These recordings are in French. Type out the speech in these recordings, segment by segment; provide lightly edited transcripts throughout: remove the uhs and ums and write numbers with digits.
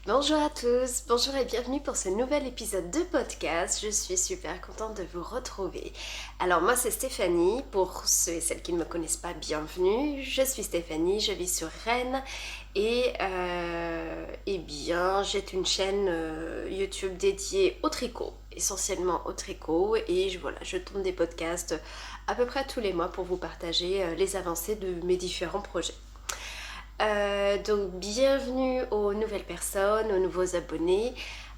Bonjour à tous, bonjour et bienvenue pour ce nouvel épisode de podcast. Je suis super contente de vous retrouver. Alors moi c'est Stéphanie, pour ceux et celles qui ne me connaissent pas, bienvenue. Je suis Stéphanie, je vis sur Rennes et eh bien j'ai une chaîne YouTube dédiée au tricot, essentiellement au tricot et je tourne des podcasts à peu près tous les mois pour vous partager les avancées de mes différents projets. Donc bienvenue aux nouvelles personnes, aux nouveaux abonnés,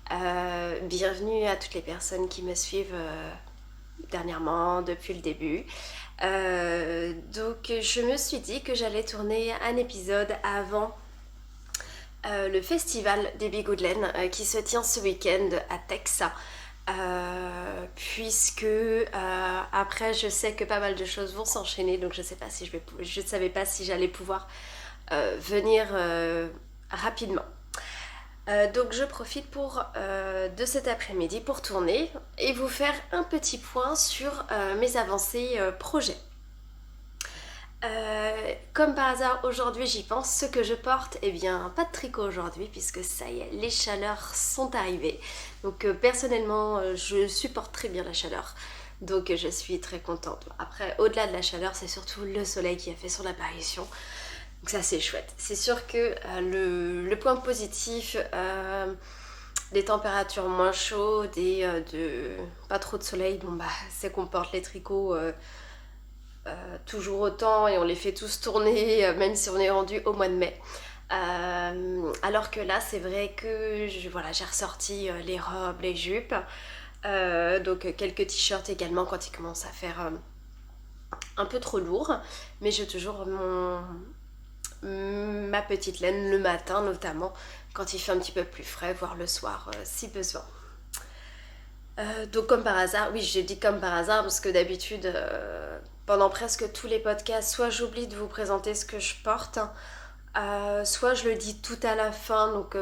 bienvenue à toutes les personnes qui me suivent dernièrement depuis le début. Donc je me suis dit que j'allais tourner un épisode avant le festival des Bigoudelaines qui se tient ce week-end à Tex. Puisque après je sais que pas mal de choses vont s'enchaîner, donc je ne savais pas si j'allais pouvoir venir rapidement. Donc je profite de cet après-midi pour tourner et vous faire un petit point sur mes avancées projets. Comme par hasard aujourd'hui j'y pense, ce que je porte, eh bien pas de tricot aujourd'hui puisque ça y est, les chaleurs sont arrivées. Donc personnellement je supporte très bien la chaleur. Donc je suis très contente. Après, au-delà de la chaleur, c'est surtout le soleil qui a fait son apparition. Donc ça c'est chouette. C'est sûr que le point positif des températures moins chaudes et de pas trop de soleil, c'est qu'on porte les tricots toujours autant et on les fait tous tourner même si on est rendu au mois de mai. Alors que là c'est vrai que j'ai ressorti les robes, les jupes, donc quelques t-shirts également quand il commence à faire un peu trop lourd, mais j'ai toujours ma petite laine le matin notamment quand il fait un petit peu plus frais, voire le soir si besoin. Donc comme par hasard, oui j'ai dit comme par hasard parce que d'habitude pendant presque tous les podcasts soit j'oublie de vous présenter ce que je porte, soit je le dis tout à la fin, donc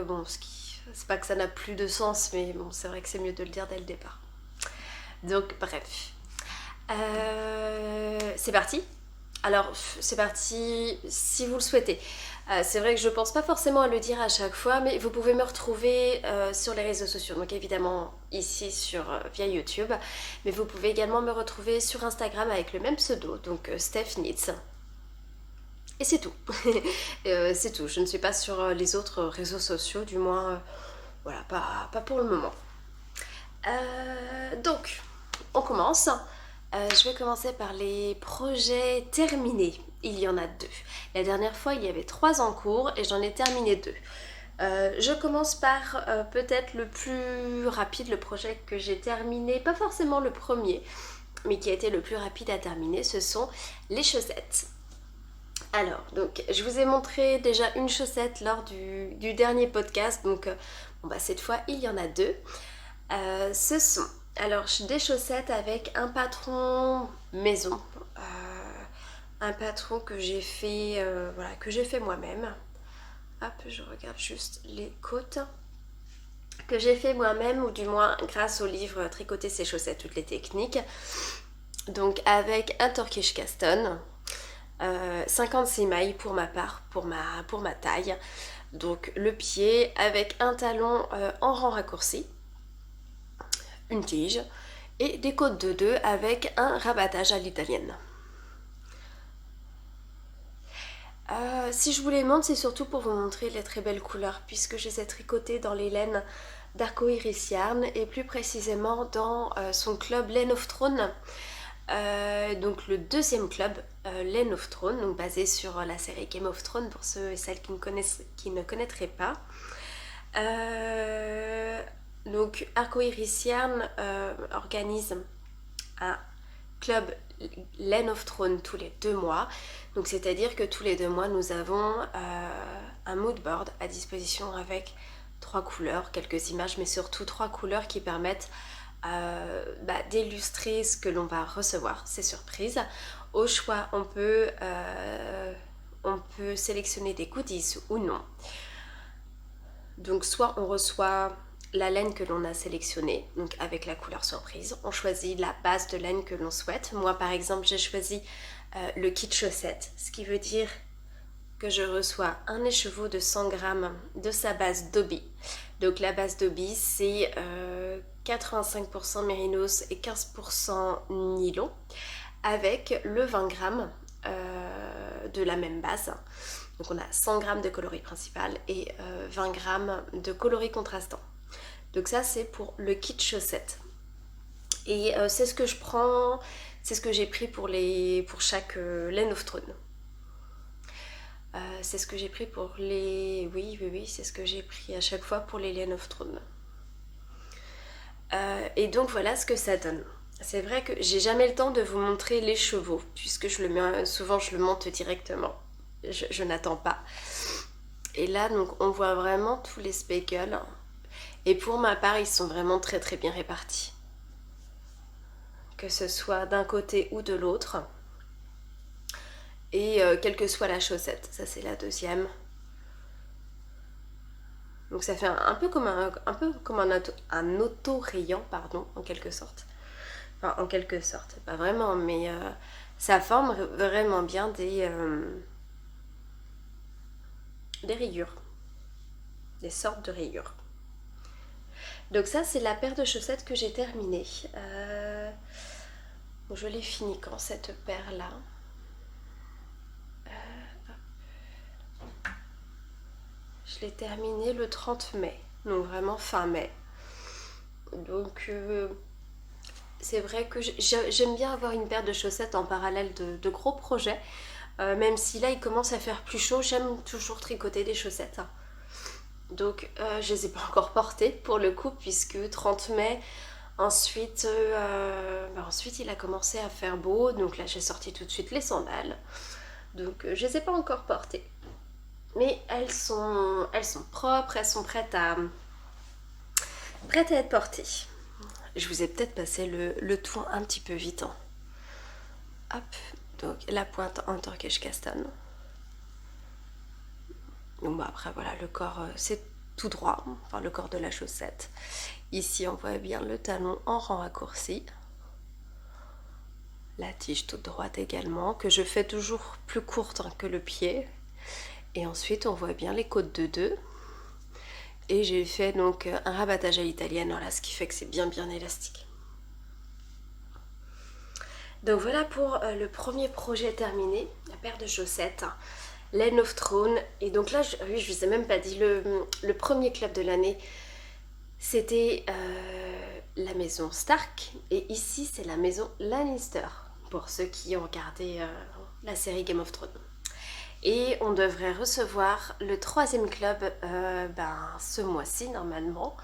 c'est pas que ça n'a plus de sens, mais bon c'est vrai que c'est mieux de le dire dès le départ. Donc bref, c'est parti. Alors c'est parti si vous le souhaitez. C'est vrai que je pense pas forcément à le dire à chaque fois, mais vous pouvez me retrouver sur les réseaux sociaux. Donc évidemment ici via YouTube, mais vous pouvez également me retrouver sur Instagram avec le même pseudo, donc Steph Knits. Et c'est tout. C'est tout. Je ne suis pas sur les autres réseaux sociaux, du moins, voilà, pas pour le moment. Donc, on commence. Je vais commencer par les projets terminés. Il y en a 2. La dernière fois, il y avait 3 en cours et j'en ai terminé 2. Je commence par peut-être le plus rapide, le projet que j'ai terminé, pas forcément le premier, mais qui a été le plus rapide à terminer, ce sont les chaussettes. Alors, donc, je vous ai montré déjà une chaussette lors du dernier podcast, donc cette fois, il y en a 2. Ce sont alors des chaussettes avec un patron maison, un patron que j'ai fait, moi-même. Hop, je regarde juste les côtes. Que j'ai fait moi-même, ou du moins grâce au livre Tricoter ses chaussettes, toutes les techniques. Donc avec un Turkish Caston, 56 mailles pour ma part, pour ma taille. Donc le pied avec un talon en rang raccourci, une tige et des côtes de 2 avec un rabattage à l'italienne. Si je vous les montre, c'est surtout pour vous montrer les très belles couleurs puisque je les ai tricotées dans les laines d'Arcoiris Yarn et plus précisément dans son club Laine of Throne. Donc le deuxième club, Laine of Throne, donc basé sur la série Game of Thrones pour ceux et celles qui ne connaîtraient pas. Donc Arcoiris Yarn organise un club Laine of Throne tous les 2 mois. Donc c'est-à-dire que tous les 2 mois nous avons un mood board à disposition avec 3 couleurs, quelques images, mais surtout 3 couleurs qui permettent d'illustrer ce que l'on va recevoir, ces surprises. Au choix, on peut sélectionner des goodies ou non. Donc soit on reçoit la laine que l'on a sélectionnée, donc avec la couleur surprise, on choisit la base de laine que l'on souhaite. Moi par exemple j'ai choisi le kit chaussette, ce qui veut dire que je reçois un écheveau de 100 grammes de sa base Dobby. Donc la base Dobby, c'est 85% mérinos et 15% nylon, avec le 20 grammes de la même base. Donc on a 100 grammes de coloris principal et 20 grammes de coloris contrastant. Donc ça c'est pour le kit chaussettes. Et c'est ce que je prends, c'est ce que j'ai pris pour chaque Lane of Throne. C'est ce que j'ai pris pour les... Oui, c'est ce que j'ai pris à chaque fois pour les Lane of Throne. Et donc voilà ce que ça donne. C'est vrai que j'ai jamais le temps de vous montrer les chevaux, puisque souvent je le monte directement. Je n'attends pas. Et là, donc, on voit vraiment tous les speckles. Et pour ma part, ils sont vraiment très très bien répartis. Que ce soit d'un côté ou de l'autre. Et quelle que soit la chaussette. Ça, c'est la deuxième. Donc ça fait un peu comme un auto-rayant, pardon, en quelque sorte. Enfin, en quelque sorte, pas vraiment, mais ça forme vraiment bien des rayures. Des sortes de rayures. Donc ça, c'est la paire de chaussettes que j'ai terminée. Bon, je l'ai finie quand, cette paire-là? Je l'ai terminée le 30 mai, donc vraiment fin mai. Donc c'est vrai que j'aime bien avoir une paire de chaussettes en parallèle de gros projets. Même si là il commence à faire plus chaud, j'aime toujours tricoter des chaussettes. Donc je les ai pas encore portées pour le coup, puisque 30 mai, ensuite il a commencé à faire beau. Donc là j'ai sorti tout de suite les sandales. Donc je les ai pas encore portées. Mais elles sont propres, elles sont prêtes à être portées. Je vous ai peut-être passé le tout un petit peu vite. Hein. Hop, donc la pointe en Turkish Castan. Donc bah après voilà, le corps c'est tout droit, enfin le corps de la chaussette. Ici on voit bien le talon en rang raccourci. La tige toute droite également, que je fais toujours plus courte hein, que le pied. Et ensuite on voit bien les côtes de 2. Et j'ai fait donc un rabattage à l'italienne, voilà, ce qui fait que c'est bien élastique. Donc voilà pour le premier projet terminé, la paire de chaussettes, Lane of Throne. Et donc là, je vous ai même pas dit, le premier club de l'année, c'était la maison Stark. Et ici, c'est la maison Lannister, pour ceux qui ont regardé la série Game of Thrones. Et on devrait recevoir le 3e club ce mois-ci normalement.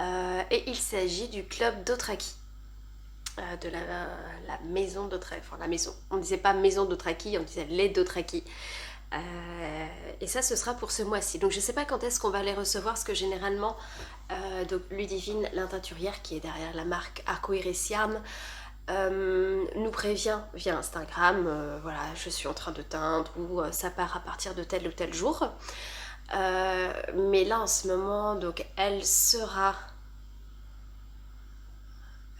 Et il s'agit du club Dothraki. De la maison Dothraki. Enfin la maison. On ne disait pas maison Dothraki, on disait les Dothraki. Et ça ce sera pour ce mois-ci. Donc je ne sais pas quand est-ce qu'on va les recevoir, parce que généralement donc Ludivine, l'inteinturière qui est derrière la marque Arcoiris Yarn, nous prévient via Instagram, voilà, je suis en train de teindre, ou ça part à partir de tel ou tel jour. Mais là en ce moment, donc elle sera...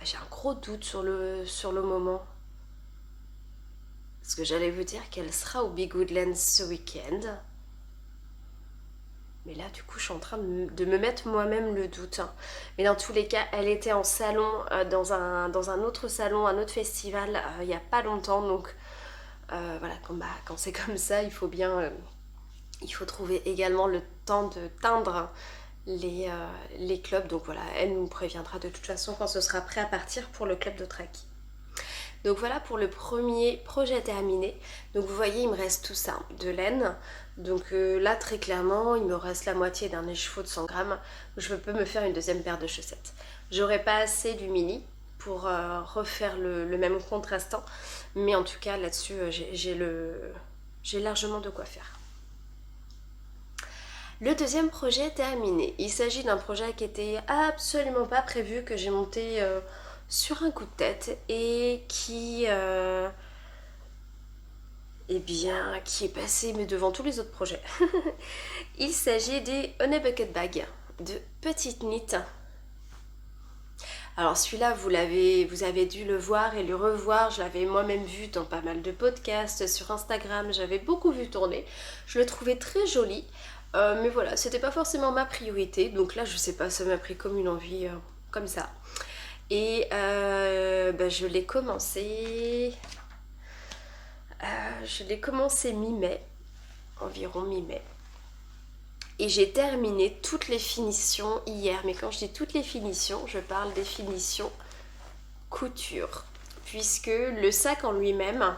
J'ai un gros doute sur le moment. Parce que j'allais vous dire qu'elle sera au Big Woodlands ce week-end. Mais là, du coup, je suis en train de me mettre moi-même le doute. Mais dans tous les cas, elle était en salon, dans un autre salon, un autre festival, il n'y a pas longtemps. Donc, voilà, quand c'est comme ça, il faut trouver également le temps de teindre les clubs. Donc voilà, elle nous préviendra de toute façon quand ce sera prêt à partir pour le club Dothraki. Donc voilà pour le premier projet terminé. Donc vous voyez, il me reste tout ça de laine. Donc là, très clairement, il me reste la moitié d'un écheveau de 100 grammes. Je peux me faire une deuxième paire de chaussettes. J'aurais pas assez du mini pour refaire le même contrastant. Mais en tout cas, là-dessus, j'ai largement de quoi faire. Le deuxième projet est terminé. Il s'agit d'un projet qui était absolument pas prévu, que j'ai monté... sur un coup de tête et qui est passé mais devant tous les autres projets. Il s'agit des Honey Bucket Bag de Petite Knit. Alors celui-là, vous avez dû le voir et le revoir. Je l'avais moi-même vu dans pas mal de podcasts, sur Instagram. J'avais beaucoup vu tourner. Je le trouvais très joli. Mais voilà, c'était pas forcément ma priorité. Donc là, je sais pas, ça m'a pris comme une envie, comme ça. Et je l'ai commencé... mi-mai, environ mi-mai. Et j'ai terminé toutes les finitions hier. Mais quand je dis toutes les finitions, je parle des finitions couture. Puisque le sac en lui-même,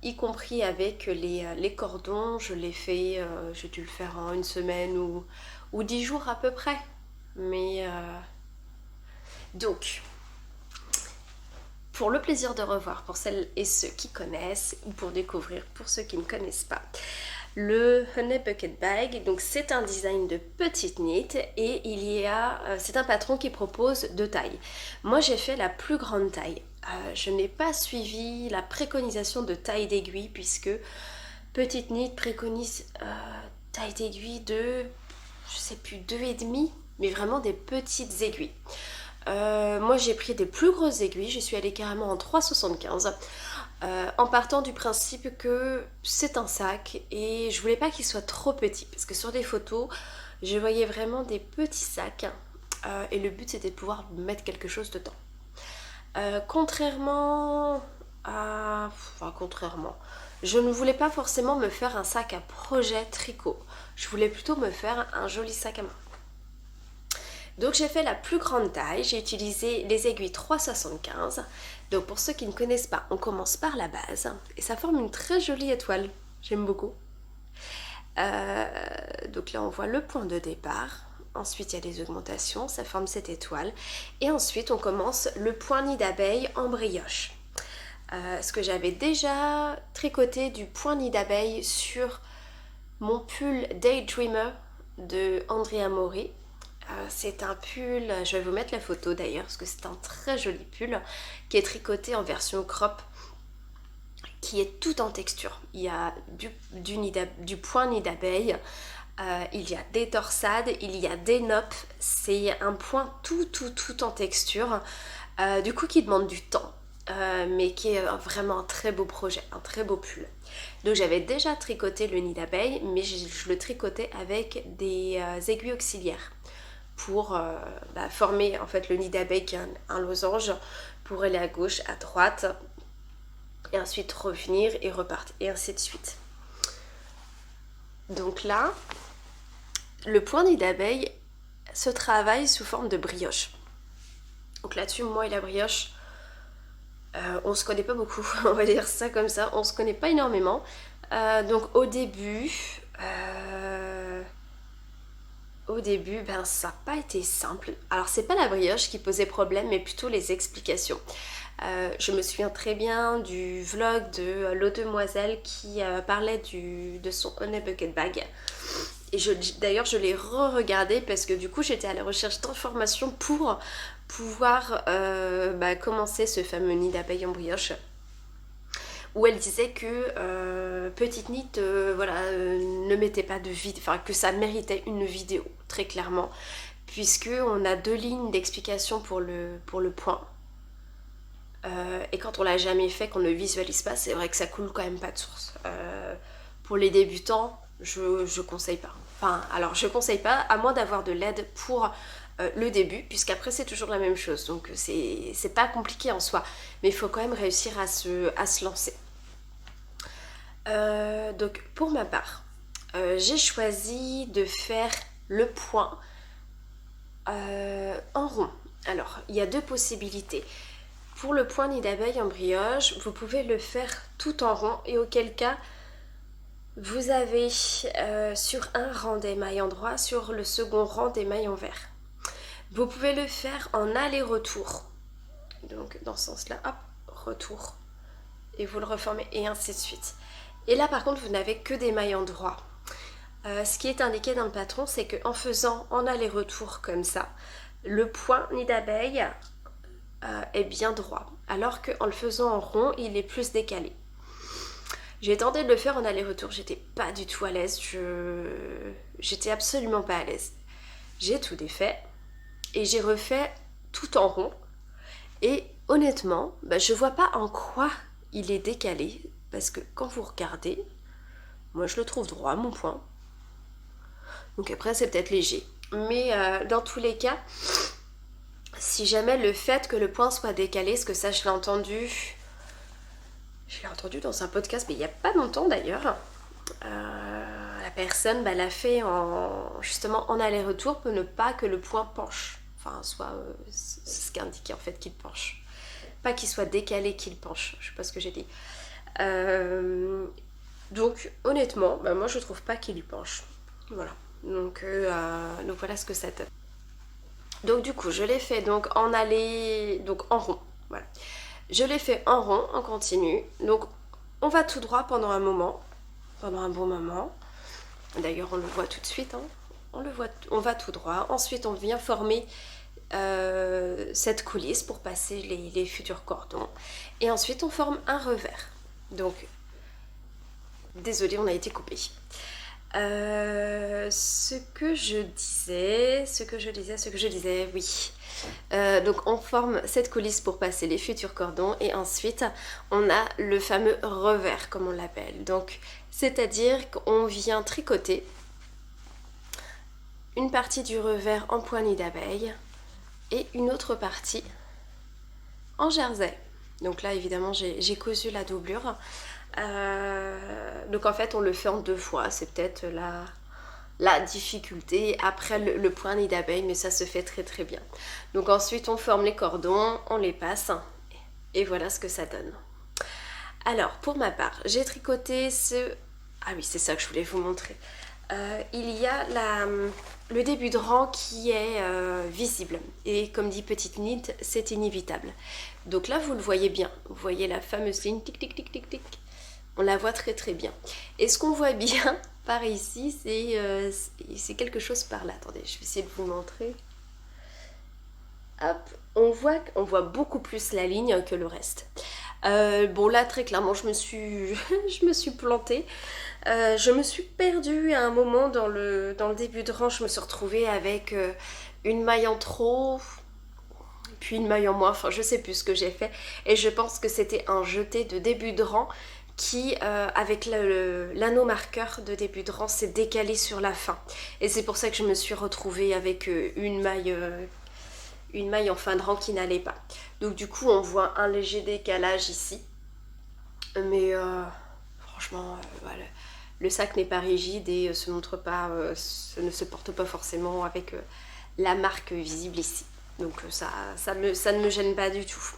y compris avec les cordons, je l'ai fait, j'ai dû le faire en une semaine ou 10 jours à peu près. Mais donc, pour le plaisir de revoir, pour celles et ceux qui connaissent, ou pour découvrir pour ceux qui ne connaissent pas, le Honey Bucket Bag, donc c'est un design de petite knit et c'est un patron qui propose deux tailles. Moi j'ai fait la plus grande taille. Je n'ai pas suivi la préconisation de taille d'aiguille puisque petite knit préconise taille d'aiguille de, je sais plus, 2,5, mais vraiment des petites aiguilles. Moi j'ai pris des plus grosses aiguilles, je suis allée carrément en 3,75 en partant du principe que c'est un sac et je voulais pas qu'il soit trop petit parce que sur des photos je voyais vraiment des petits sacs et le but c'était de pouvoir mettre quelque chose dedans. Contrairement, je ne voulais pas forcément me faire un sac à projet tricot, je voulais plutôt me faire un joli sac à main. Donc j'ai fait la plus grande taille, j'ai utilisé les aiguilles 3,75. Donc pour ceux qui ne connaissent pas, on commence par la base et ça forme une très jolie étoile, j'aime beaucoup. Donc là on voit le point de départ, ensuite il y a des augmentations, ça forme cette étoile et ensuite on commence le point nid d'abeille en brioche. Ce que j'avais déjà tricoté du point nid d'abeille sur mon pull Daydreamer de Andrea Mori. C'est un pull, je vais vous mettre la photo d'ailleurs parce que c'est un très joli pull qui est tricoté en version crop, qui est tout en texture. Il y a du point nid d'abeille, il y a des torsades, il y a des noppes, c'est un point tout en texture, du coup qui demande du temps. Mais qui est vraiment un très beau projet, un très beau pull. Donc j'avais déjà tricoté le nid d'abeille, mais je le tricotais avec des aiguilles auxiliaires pour former en fait le nid d'abeille qui est un losange pour aller à gauche, à droite et ensuite revenir et repartir et ainsi de suite. Donc là, le point nid d'abeille se travaille sous forme de brioche. Donc là-dessus, moi et la brioche, on se connaît pas beaucoup, on va dire ça comme ça, on se connaît pas énormément. Donc au début, ça n'a pas été simple. Alors c'est pas la brioche qui posait problème, mais plutôt les explications. Je me souviens très bien du vlog de l'eau demoiselle qui parlait de son Honey Bucket Bag. Et d'ailleurs je l'ai re-regardé parce que du coup j'étais à la recherche d'informations pour pouvoir commencer ce fameux nid d'abeille en brioche, où elle disait que Petite Knit ne mettait pas de vidéo, enfin que ça méritait une vidéo, très clairement, puisque on a 2 lignes d'explication pour le point. Et quand on l'a jamais fait, qu'on ne visualise pas, c'est vrai que ça coule quand même pas de source. Pour les débutants, je conseille pas. Enfin, alors je conseille pas, à moins d'avoir de l'aide pour le début, puisqu'après c'est toujours la même chose, donc c'est pas compliqué en soi, mais il faut quand même réussir à se lancer. Donc pour ma part, j'ai choisi de faire le point en rond. Alors il y a 2 possibilités. Pour le point nid d'abeille en brioche, vous pouvez le faire tout en rond et auquel cas vous avez sur un rang d'émail en droit, sur le second rang d'émail en vert. Vous pouvez le faire en aller-retour. Donc dans ce sens-là, hop, retour. Et vous le reformez et ainsi de suite. Et là par contre, vous n'avez que des mailles en droit. Ce qui est indiqué dans le patron, c'est qu'en faisant en aller-retour comme ça, le point nid d'abeille est bien droit. Alors qu'en le faisant en rond, il est plus décalé. J'ai tenté de le faire en aller-retour, j'étais pas du tout à l'aise. J'étais absolument pas à l'aise. J'ai tout défait. Et j'ai refait tout en rond. Et honnêtement, je vois pas en quoi il est décalé, parce que quand vous regardez, moi je le trouve droit, mon point. Donc après c'est peut-être léger. Mais dans tous les cas, si jamais le fait que le point soit décalé, parce que ça je l'ai entendu dans un podcast, mais il n'y a pas longtemps d'ailleurs, la personne l'a fait justement en aller-retour pour ne pas que le point penche. Enfin, c'est ce qui indiquait en fait qu'il penche. Pas qu'il soit décalé, qu'il penche. Je sais pas ce que j'ai dit. Donc, honnêtement, moi je trouve pas qu'il penche. Voilà. Donc voilà ce que ça donne. Donc du coup, je l'ai fait donc en rond. Voilà. Je l'ai fait en rond, en continu. Donc, on va tout droit pendant un bon moment. D'ailleurs, on le voit tout de suite. On va tout droit. Ensuite, on vient former cette coulisse pour passer les futurs cordons. Et ensuite, on forme un revers. Donc, désolée, on a été coupé. Ce que je disais, oui. Donc on forme cette coulisse pour passer les futurs cordons et ensuite on a le fameux revers comme on l'appelle. Donc c'est-à-dire qu'on vient tricoter une partie du revers en poignée d'abeille et une autre partie en jersey. Donc là évidemment j'ai cousu la doublure. Donc en fait on le fait en 2 fois, c'est peut-être la difficulté après le poignet d'abeille, mais ça se fait très très bien. Donc ensuite on forme les cordons, on les passe et voilà ce que ça donne. Alors pour ma part j'ai tricoté ah oui c'est ça que je voulais vous montrer. Il y a le début de rang qui est visible et comme dit Petite Knit, c'est inévitable. Donc là vous le voyez bien, vous voyez la fameuse ligne tic tic tic tic tic, on la voit très très bien. Et ce qu'on voit bien par ici, c'est quelque chose par là. Attendez, je vais essayer de vous montrer. Hop, on voit beaucoup plus la ligne que le reste. Bon là très clairement je me suis plantée. Je me suis perdue à un moment dans le début de rang. Je me suis retrouvée avec une maille en trop, puis une maille en moins, enfin je sais plus ce que j'ai fait. Et je pense que c'était un jeté de début de rang qui, avec l'anneau marqueur de début de rang, s'est décalé sur la fin. Et c'est pour ça que je me suis retrouvée avec une maille en fin de rang qui n'allait pas. Donc du coup on voit un léger décalage ici. Mais franchement, voilà. Le sac n'est pas rigide et ne se porte pas forcément avec la marque visible ici. Donc ça ne me gêne pas du tout.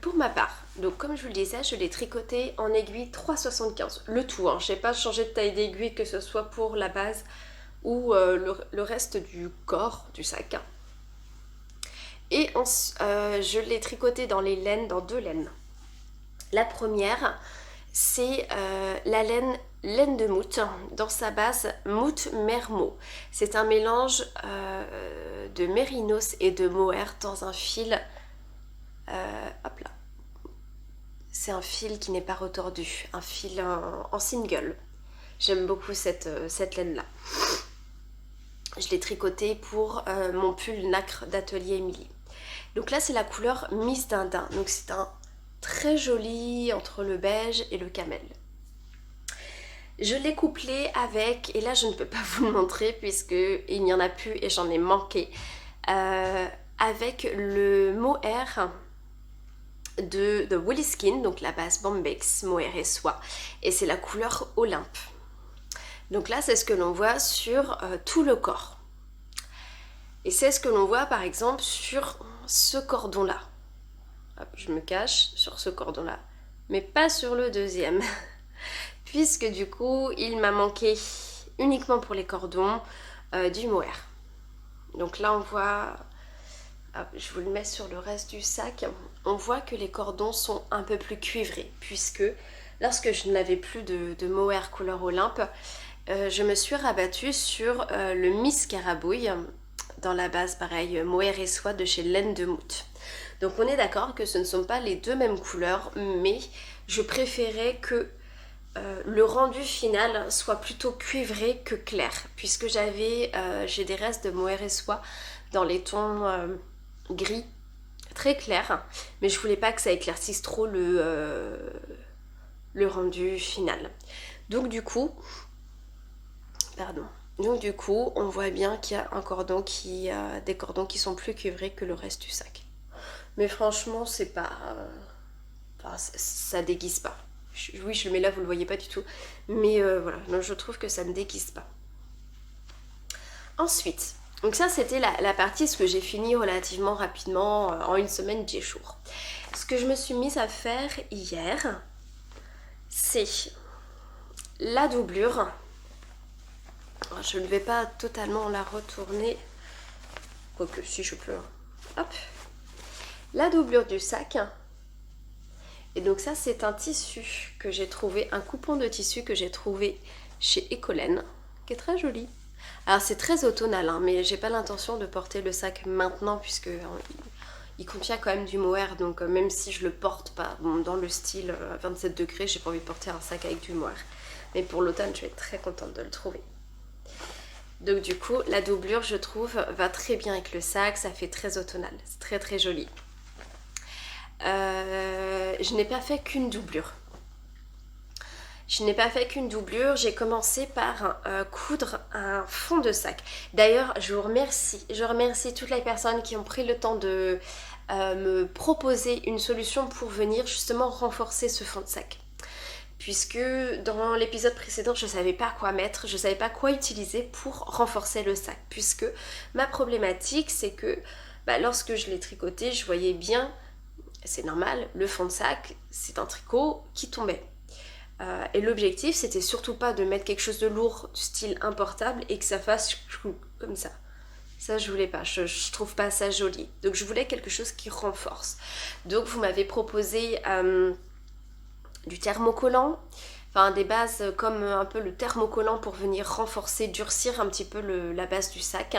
Pour ma part, donc comme je vous le disais, je l'ai tricoté en aiguille 3,75. Le tout, je n'ai pas changé de taille d'aiguille, que ce soit pour la base ou le reste du corps du sac. Et je l'ai tricoté dans 2 laines. La première, c'est la laine de moute, dans sa base moute mermo. C'est un mélange de mérinos et de mohair dans un fil. Hop là. C'est un fil qui n'est pas retordu, un fil en single. J'aime beaucoup cette laine-là. Je l'ai tricoté pour mon pull nacre d'atelier Émilie. Donc là, c'est la couleur Miss Dindin. Donc c'est un très joli entre le beige et le camel. Je l'ai couplé avec, et là je ne peux pas vous le montrer puisqu'il n'y en a plus et j'en ai manqué, avec le mohair de Woolly Skin, donc la base Bombex, mohair et soie, et c'est la couleur Olympe. Donc là c'est ce que l'on voit sur tout le corps. Et c'est ce que l'on voit par exemple sur ce cordon-là. Hop, je me cache sur ce cordon-là, mais pas sur le deuxième. Puisque du coup, il m'a manqué uniquement pour les cordons du mohair. Donc là, on voit, hop, je vous le mets sur le reste du sac, on voit que les cordons sont un peu plus cuivrés, puisque lorsque je n'avais plus de mohair couleur Olympe, je me suis rabattue sur le Miss Carabouille, dans la base pareil, mohair et soie de chez Laine de Moute. Donc on est d'accord que ce ne sont pas les 2 mêmes couleurs, mais je préférais que le rendu final soit plutôt cuivré que clair, puisque j'ai des restes de mohair et soie dans les tons gris très clairs, mais je voulais pas que ça éclaircisse trop le rendu final. Donc du coup, on voit bien qu'il y a des cordons qui sont plus cuivrés que le reste du sac. Mais franchement, c'est pas... ça déguise pas. Oui, je le mets là, vous le voyez pas du tout. Mais voilà, donc je trouve que ça ne déguise pas. Ensuite, donc ça c'était la partie, ce que j'ai fini relativement rapidement, en une semaine, 10 jours. Ce que je me suis mise à faire hier, c'est la doublure. Je ne vais pas totalement la retourner, quoique si je peux. Hop. La doublure du sac. Et donc ça c'est un tissu que j'ai trouvé, un coupon de tissu que j'ai trouvé chez Ecolène, qui est très joli. Alors c'est très automnal, hein, mais j'ai pas l'intention de porter le sac maintenant puisque il contient quand même du mohair, donc même si je le porte pas dans le style 27 degrés, j'ai pas envie de porter un sac avec du mohair. Mais pour l'automne, je vais être très contente de le trouver. Donc du coup, la doublure, je trouve, va très bien avec le sac, ça fait très automnal, c'est très très joli. Je n'ai pas fait qu'une doublure. J'ai commencé par coudre un fond de sac. D'ailleurs, je remercie toutes les personnes qui ont pris le temps de me proposer une solution pour venir justement renforcer ce fond de sac. Puisque dans l'épisode précédent, je ne savais pas quoi mettre, je ne savais pas quoi utiliser pour renforcer le sac. Puisque ma problématique, c'est que lorsque je l'ai tricoté, je voyais bien, c'est normal, le fond de sac, c'est un tricot qui tombait. Et l'objectif, c'était surtout pas de mettre quelque chose de lourd, du style importable, et que ça fasse comme ça. Ça, je voulais pas, je trouve pas ça joli. Donc je voulais quelque chose qui renforce. Donc vous m'avez proposé du thermocollant, enfin des bases comme un peu le thermocollant pour venir renforcer, durcir un petit peu la base du sac.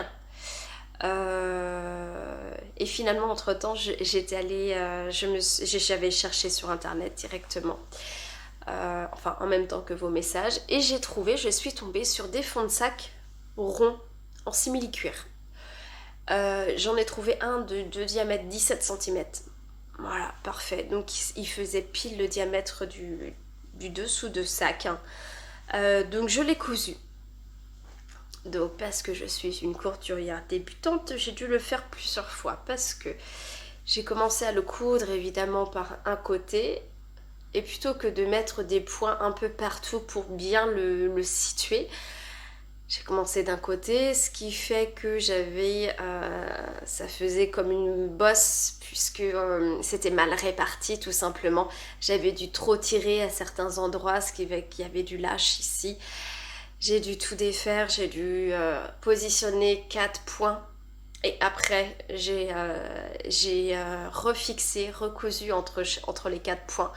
Et finalement, entre temps, j'étais allée, j'avais cherché sur internet directement, en même temps que vos messages, et je suis tombée sur des fonds de sac ronds en simili-cuir. J'en ai trouvé un de diamètre 17 cm. Voilà, parfait. Donc il faisait pile le diamètre du dessous de sac. Donc je l'ai cousu. Donc parce que je suis une couturière débutante, j'ai dû le faire plusieurs fois parce que j'ai commencé à le coudre évidemment par un côté, et plutôt que de mettre des points un peu partout pour bien le situer, j'ai commencé d'un côté, ce qui fait que ça faisait comme une bosse puisque c'était mal réparti tout simplement. J'avais dû trop tirer à certains endroits, ce qui fait qu'il y avait du lâche ici. J'ai dû tout défaire, j'ai dû positionner 4 points et après j'ai refixé, recousu entre les 4 points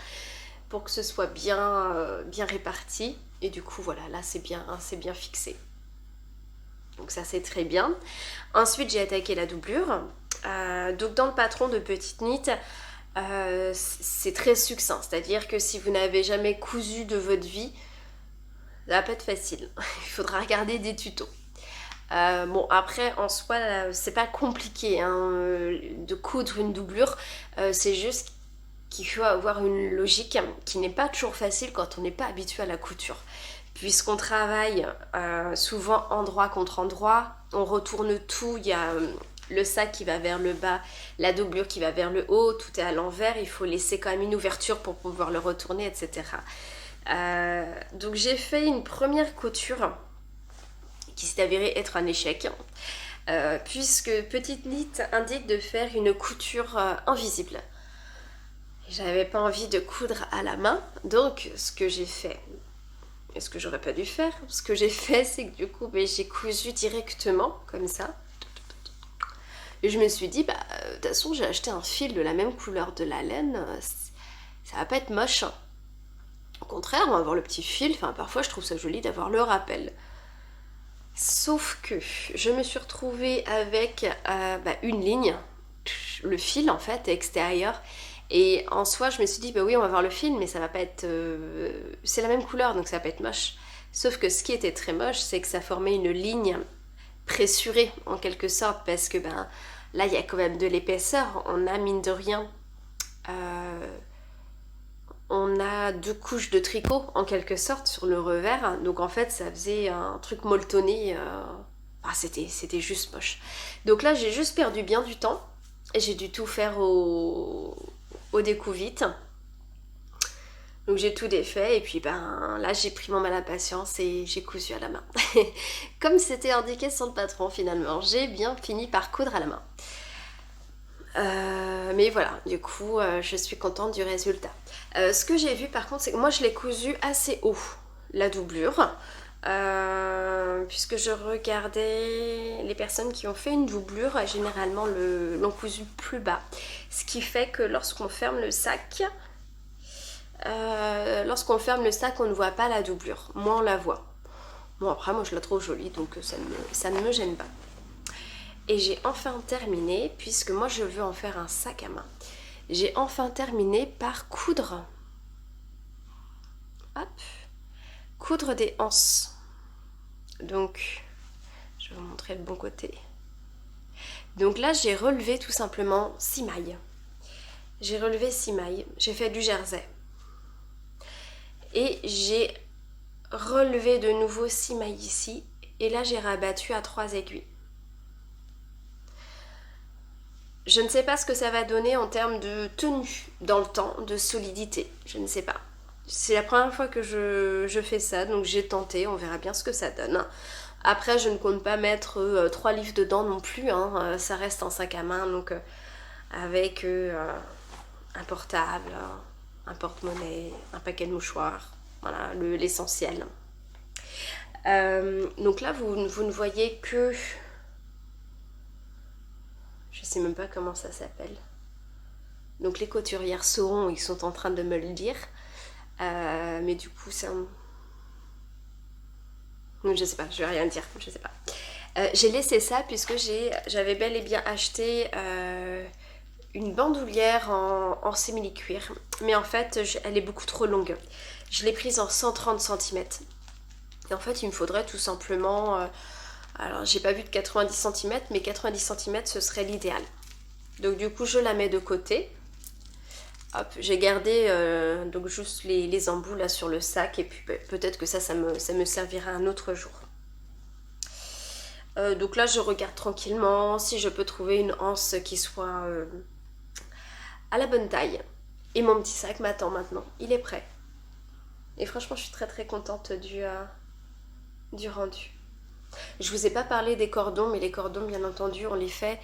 pour que ce soit bien réparti. Et du coup voilà, là c'est bien fixé. Donc ça c'est très bien. Ensuite j'ai attaqué la doublure. Donc dans le patron de Petite Knit, c'est très succinct. C'est-à-dire que si vous n'avez jamais cousu de votre vie, ça va pas être facile. Il faudra regarder des tutos. Bon après en soi c'est pas compliqué de coudre une doublure. C'est juste qu'il faut avoir une logique qui n'est pas toujours facile quand on n'est pas habitué à la couture. Puisqu'on travaille souvent endroit contre endroit, on retourne tout, il y a le sac qui va vers le bas, la doublure qui va vers le haut, tout est à l'envers, il faut laisser quand même une ouverture pour pouvoir le retourner, etc. Donc j'ai fait une première couture qui s'est avérée être un échec, puisque Petite Knit indique de faire une couture invisible. J'avais pas envie de coudre à la main, donc ce que j'ai fait, et ce que j'aurais pas dû faire, ce que j'ai fait, c'est que du coup j'ai cousu directement comme ça, et je me suis dit de toute façon j'ai acheté un fil de la même couleur de la laine, ça va pas être moche. Au contraire, on va avoir le petit fil, parfois je trouve ça joli d'avoir le rappel. Sauf que je me suis retrouvée avec une ligne, le fil en fait extérieur, et en soi je me suis dit oui on va voir le fil mais ça va pas être... c'est la même couleur donc ça va pas être moche. Sauf que ce qui était très moche c'est que ça formait une ligne pressuré en quelque sorte parce que ben là il y a quand même de l'épaisseur, on a mine de rien on a 2 couches de tricot en quelque sorte sur le revers, donc en fait ça faisait un truc molletonné, c'était juste moche. Donc là j'ai juste perdu bien du temps et j'ai dû tout faire au découvite. Donc j'ai tout défait et puis ben là j'ai pris mon mal à patience et j'ai cousu à la main. Comme c'était indiqué sur le patron finalement, j'ai bien fini par coudre à la main. Mais voilà, du coup je suis contente du résultat. Ce que j'ai vu par contre c'est que moi je l'ai cousu assez haut, la doublure. Puisque je regardais les personnes qui ont fait une doublure, généralement l'ont cousu plus bas. Ce qui fait que lorsqu'on ferme le sac, on ne voit pas la doublure. Moi, on la voit. Bon, après, moi, je la trouve jolie, donc ça ne me gêne pas. Et j'ai enfin terminé, puisque moi, je veux en faire un sac à main. J'ai enfin terminé par coudre. Hop. Coudre des anses. Donc, je vais vous montrer le bon côté. Donc là, j'ai relevé tout simplement 6 mailles. J'ai relevé 6 mailles. J'ai fait du jersey. Et j'ai relevé de nouveau 6 mailles ici. Et là, j'ai rabattu à 3 aiguilles. Je ne sais pas ce que ça va donner en termes de tenue dans le temps, de solidité. Je ne sais pas. C'est la première fois que je fais ça, donc j'ai tenté. On verra bien ce que ça donne. Après, je ne compte pas mettre 3 livres dedans non plus. Hein. Ça reste un sac à main, donc avec un portable, un porte-monnaie, un paquet de mouchoirs. Voilà, l'essentiel. Donc là, vous ne voyez que... Je sais même pas comment ça s'appelle. Donc les couturières sauront, ils sont en train de me le dire. Mais du coup, c'est un... Je sais pas, je vais rien dire, je sais pas. J'ai laissé ça puisque j'avais bel et bien acheté une bandoulière en simili-cuir. Mais en fait, elle est beaucoup trop longue. Je l'ai prise en 130 cm. Et en fait, il me faudrait tout simplement... alors, j'ai pas vu de 90 cm, mais 90 cm, ce serait l'idéal. Donc du coup, je la mets de côté. Hop, j'ai gardé donc juste les embouts là sur le sac. Et puis peut-être que ça me servira un autre jour. Donc là, je regarde tranquillement si je peux trouver une anse qui soit à la bonne taille. Et mon petit sac m'attend maintenant. Il est prêt. Et franchement, je suis très très contente du rendu. Je vous ai pas parlé des cordons, mais les cordons, bien entendu, on les fait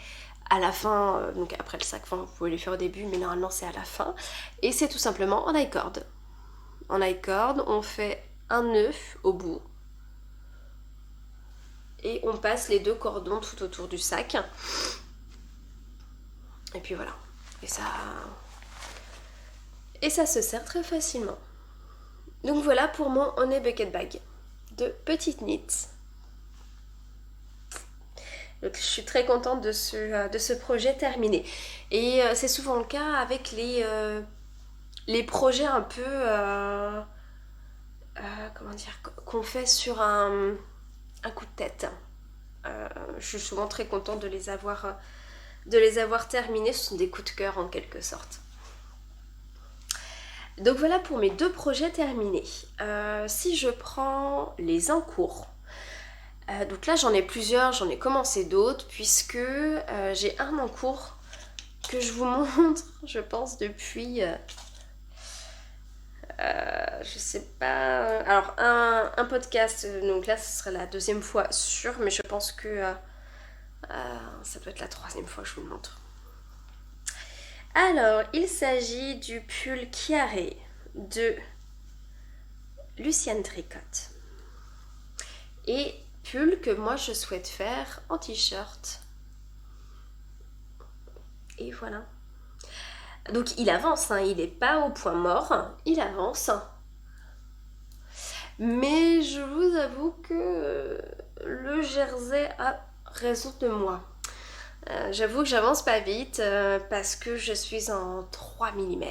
à la fin, donc après le sac, enfin, vous pouvez les faire au début, mais normalement c'est à la fin. Et c'est tout simplement en I-cord. En I-cord, on fait un nœud au bout. Et on passe les 2 cordons tout autour du sac. Et puis voilà. Et ça se serre très facilement. Donc voilà pour mon Honey Bucket Bag de petite knit. Donc je suis très contente de ce projet terminé. Et c'est souvent le cas avec les projets un peu... comment dire, qu'on fait sur un coup de tête. Je suis souvent très contente de les avoir terminés. Ce sont des coups de cœur en quelque sorte. Donc voilà pour mes 2 projets terminés. Si je prends les en cours, donc là j'en ai plusieurs, j'en ai commencé d'autres puisque j'ai un en cours que je vous montre, je pense depuis... je sais pas... Alors un podcast, donc là ce serait la 2e fois sûre, mais je pense que ça doit être la 3e fois que je vous le montre. Alors, il s'agit du pull Chiaré de Luciane Tricotte. Et pull que moi je souhaite faire en t-shirt. Et voilà. Donc il avance, hein, il n'est pas au point mort, il avance. Mais je vous avoue que le jersey a raison de moi. J'avoue que j'avance pas vite parce que je suis en 3 mm.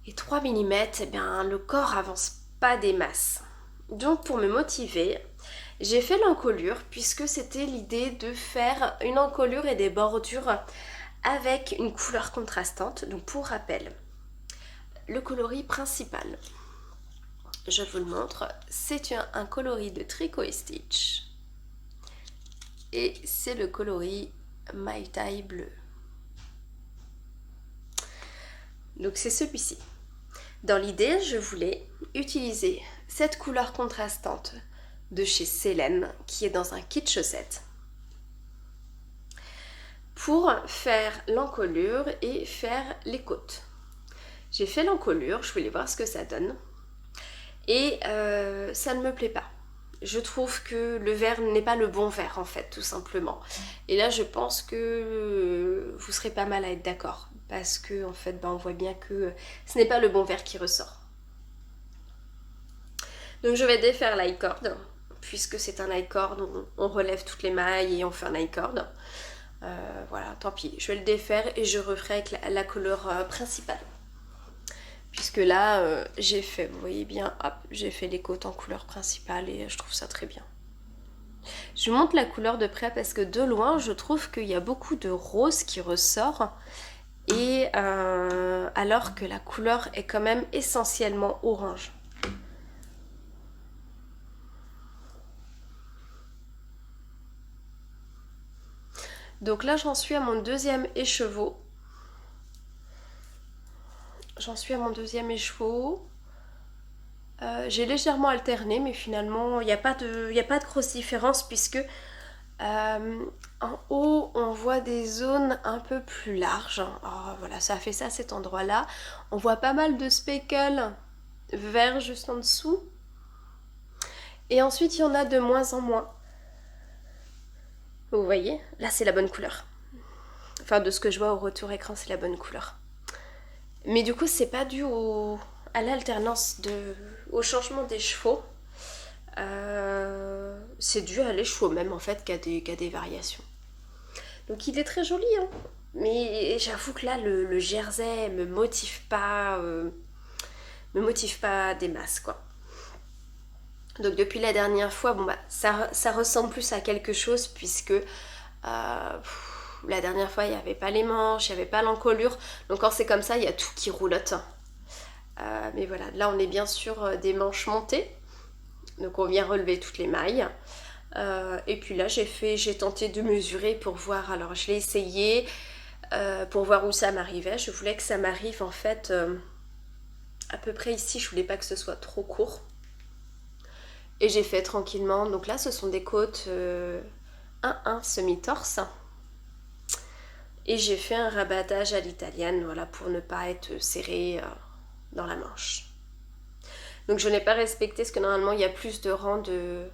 Et 3 mm, eh bien, le corps avance pas des masses. Donc pour me motiver, J'ai fait l'encolure puisque c'était l'idée de faire une encolure et des bordures avec une couleur contrastante. Donc pour rappel, le coloris principal, je vous le montre, c'est un coloris de Tricot et Stitch. Et c'est le coloris Mai Tai bleu. Donc c'est celui-ci. Dans l'idée, je voulais utiliser cette couleur contrastante de chez Célène, qui est dans un kit chaussette, pour faire l'encolure et faire les côtes. J'ai fait l'encolure, je voulais voir ce que ça donne, et ça ne me plaît pas. Je trouve que le vert n'est pas le bon vert en fait, tout simplement. Et là, je pense que vous serez pas mal à être d'accord, parce que en fait, on voit bien que ce n'est pas le bon vert qui ressort. Donc je vais défaire l'i-cord, puisque c'est un i-cord, on relève toutes les mailles et on fait un i-cord. Voilà, tant pis, je vais le défaire et je referai avec la couleur principale. Puisque là, j'ai fait, vous voyez bien, hop, j'ai fait les côtes en couleur principale et je trouve ça très bien. Je vous montre la couleur de près parce que de loin, je trouve qu'il y a beaucoup de rose qui ressort. Et alors que la couleur est quand même essentiellement orange. Donc là, j'en suis à mon deuxième écheveau. J'ai légèrement alterné, mais finalement, il n'y a pas de grosse différence puisque en haut, on voit des zones un peu plus larges. Oh, voilà, ça a fait ça à cet endroit-là. On voit pas mal de speckles verts juste en dessous. Et ensuite, il y en a de moins en moins. Vous voyez, là, c'est la bonne couleur. Enfin, de ce que je vois au retour écran, c'est la bonne couleur. Mais du coup, c'est pas dû à l'alternance, au changement des chevaux. C'est dû à l'écheveau même, en fait, qu'à des variations. Donc, il est très joli, hein. Mais j'avoue que là, le jersey me motive pas des masses, quoi. Donc depuis la dernière fois, bon bah ça ressemble plus à quelque chose puisque la dernière fois il n'y avait pas les manches, il n'y avait pas l'encolure. Donc quand c'est comme ça, il y a tout qui roulotte. Mais voilà, là on est bien sur des manches montées. Donc on vient relever toutes les mailles. Et puis là j'ai tenté de mesurer pour voir. Alors je l'ai essayé pour voir où ça m'arrivait. Je voulais que ça m'arrive en fait à peu près ici. Je voulais pas que ce soit trop court. Et j'ai fait tranquillement. Donc là, ce sont des côtes 1-1 semi-torse. Et j'ai fait un rabattage à l'italienne, voilà, pour ne pas être serré dans la manche. Donc je n'ai pas respecté, parce que normalement, il y a plus de rangs de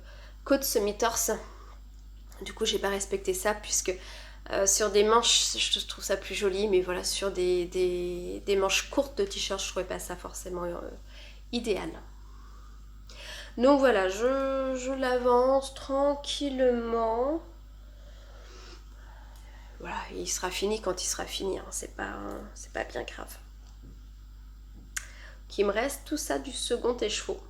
côtes semi-torse. Du coup, j'ai pas respecté ça, puisque sur des manches, je trouve ça plus joli. Mais voilà, sur des manches courtes de t-shirt, je trouvais pas ça forcément idéal. Donc voilà, je l'avance tranquillement. Voilà, il sera fini quand il sera fini, hein. C'est pas bien grave. Donc il me reste tout ça du second écheveau.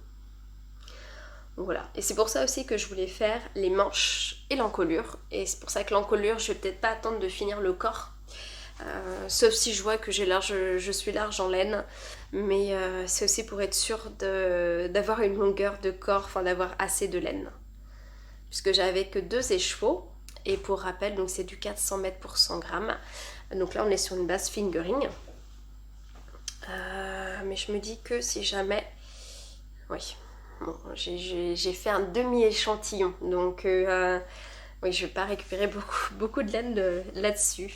Donc voilà, et c'est pour ça aussi que je voulais faire les manches et l'encolure. Et c'est pour ça que l'encolure, je vais peut-être pas attendre de finir le corps. Sauf si je vois que je suis large en laine, mais c'est aussi pour être sûre d'avoir une longueur de corps, enfin d'avoir assez de laine, puisque j'avais que 2 écheveaux, et pour rappel, donc c'est du 400 mètres pour 100 grammes, donc là on est sur une base fingering, mais je me dis que si jamais, oui, bon, j'ai fait un demi-échantillon, donc oui, je vais pas récupérer beaucoup de laine là-dessus.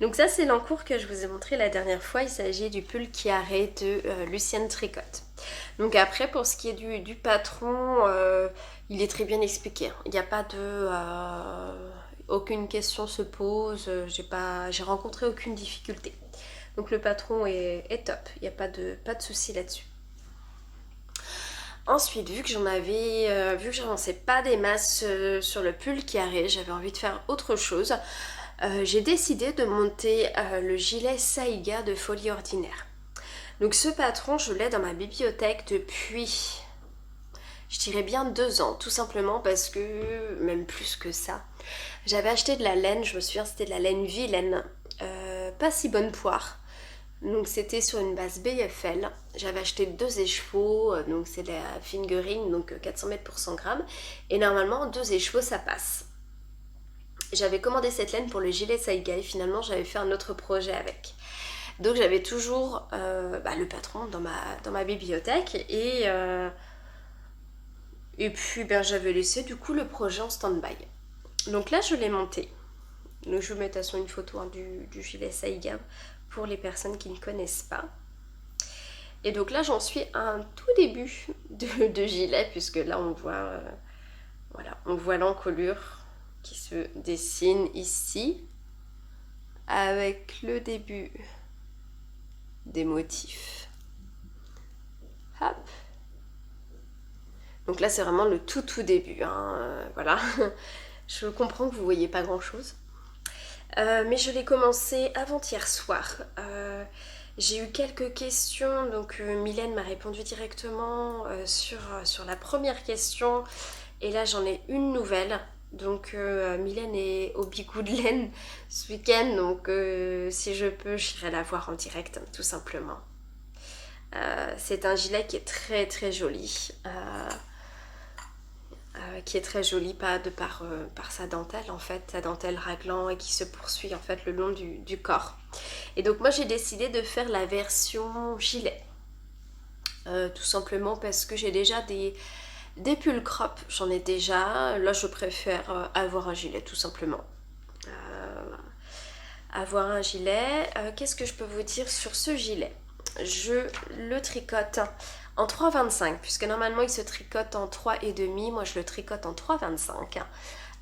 Donc ça c'est l'encours que je vous ai montré la dernière fois, il s'agit du pull Chiare de Lucienne Tricotte. Donc après pour ce qui est du patron, il est très bien expliqué, il n'y a pas aucune question se pose, j'ai rencontré aucune difficulté. Donc le patron est top, il n'y a pas de souci là-dessus. Ensuite, vu que j'avançais pas des masses sur le pull Chiare, j'avais envie de faire autre chose. J'ai décidé de monter le gilet Saiga de Folie Ordinaire. Donc ce patron, je l'ai dans ma bibliothèque depuis je dirais bien 2 ans, tout simplement parce que, même plus que ça, j'avais acheté de la laine, je me souviens c'était de la laine vilaine, pas si bonne poire. Donc c'était sur une base BFL. J'avais acheté 2 écheveaux, donc c'est de la fingering, donc 400 mètres pour 100 grammes. Et normalement 2 écheveaux ça passe. J'avais commandé cette laine pour le gilet Saigai, finalement j'avais fait un autre projet avec. Donc j'avais toujours le patron dans ma bibliothèque et puis j'avais laissé du coup le projet en stand-by. Donc là je l'ai monté. Donc je vais vous mettre à son une photo du gilet Saigai pour les personnes qui ne connaissent pas. Et donc là j'en suis à un tout début de gilet puisque là on voit on voit l'encolure qui se dessine ici avec le début des motifs. Hop. Donc là c'est vraiment le tout début, voilà. Je comprends que vous voyez pas grand chose. Mais je l'ai commencé avant-hier soir. J'ai eu quelques questions, donc Mylène m'a répondu directement sur la première question. Et là j'en ai une nouvelle. Donc Mylène est au Bigou de Laine ce week-end, donc si je peux, j'irai la voir en direct, tout simplement. C'est un gilet qui est très joli. Qui est très joli par sa dentelle en fait, sa dentelle raglan et qui se poursuit en fait le long du corps. Et donc moi j'ai décidé de faire la version gilet. Tout simplement parce que j'ai déjà des pulls crop, j'en ai déjà. Là je préfère avoir un gilet tout simplement. Avoir un gilet. Qu'est-ce que je peux vous dire sur ce gilet? Je le tricote en 3,25 puisque normalement il se tricote en 3,5. Moi je le tricote en 3,25.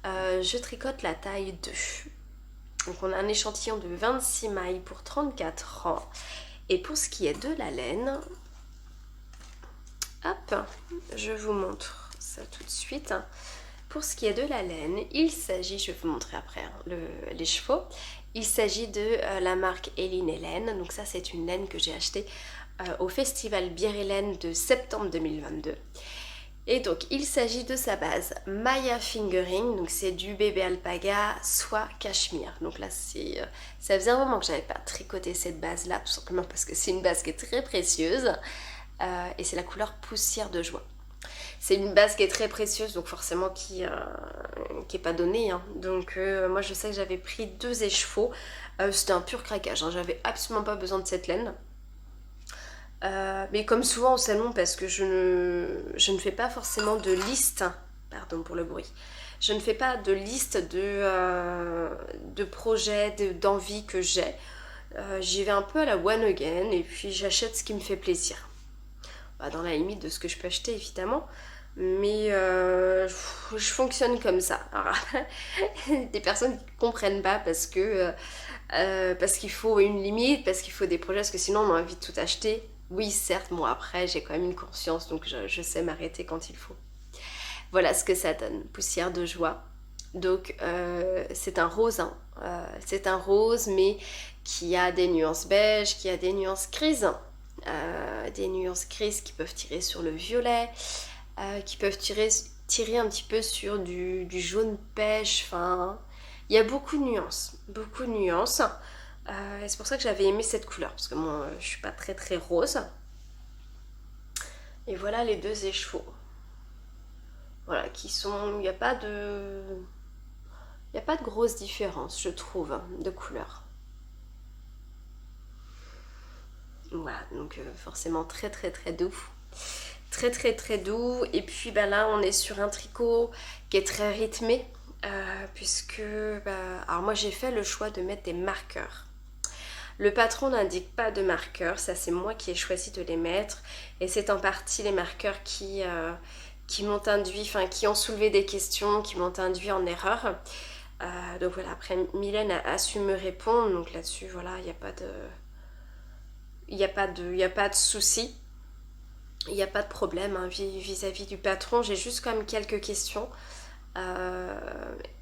Je tricote la taille 2. Donc on a un échantillon de 26 mailles pour 34 ans. Et pour ce qui est de la laine, hop, je vous montre ça tout de suite. Pour ce qui est de la laine, il s'agit, je vais vous montrer après les chevaux, il s'agit de la marque Eline et Laine. Donc ça c'est une laine que j'ai achetée au festival Bière et Laine de septembre 2022. Et donc il s'agit de sa base Maya Fingering, donc c'est du bébé alpaga soit cachemire. Donc là ça faisait un moment que j'avais pas tricoté cette base là, tout simplement parce que c'est une base qui est très précieuse et c'est la couleur poussière de joie. C'est une base qui est très précieuse, donc forcément qui est pas donnée. Donc moi je sais que j'avais pris 2 écheveaux. C'était un pur craquage, j'avais absolument pas besoin de cette laine. Mais comme souvent au salon, parce que je ne fais pas forcément de liste, pardon pour le bruit, je ne fais pas de liste de projets, d'envies que j'ai. J'y vais un peu à la one again et puis j'achète ce qui me fait plaisir. Dans la limite de ce que je peux acheter évidemment, mais je fonctionne comme ça. Alors, des personnes qui ne comprennent pas parce qu'il faut une limite, parce qu'il faut des projets, parce que sinon on a envie de tout acheter. Oui certes, bon après j'ai quand même une conscience, donc je sais m'arrêter quand il faut. Voilà ce que ça donne, poussière de joie. Donc c'est un rose, c'est un rose mais qui a des nuances beige, qui a des nuances grises. Des nuances grises qui peuvent tirer sur le violet, qui peuvent tirer un petit peu sur du jaune pêche. Enfin, il y a beaucoup de nuances, et c'est pour ça que j'avais aimé cette couleur parce que moi je suis pas très rose. Et voilà les 2 écheveaux, voilà, qui sont, il n'y a pas de grosse différence je trouve de couleur. Voilà, donc forcément très doux. Très doux. Et puis là on est sur un tricot qui est très rythmé. Puisque alors moi j'ai fait le choix de mettre des marqueurs. Le patron n'indique pas de marqueurs, ça c'est moi qui ai choisi de les mettre. Et c'est en partie les marqueurs qui m'ont induit, enfin qui ont soulevé des questions, qui m'ont induit en erreur. Donc voilà, après Mylène a su me répondre, donc là-dessus voilà, il n'y a pas de... Il n'y a pas de souci, il n'y a pas de problème vis-à-vis du patron. J'ai juste quand même quelques questions.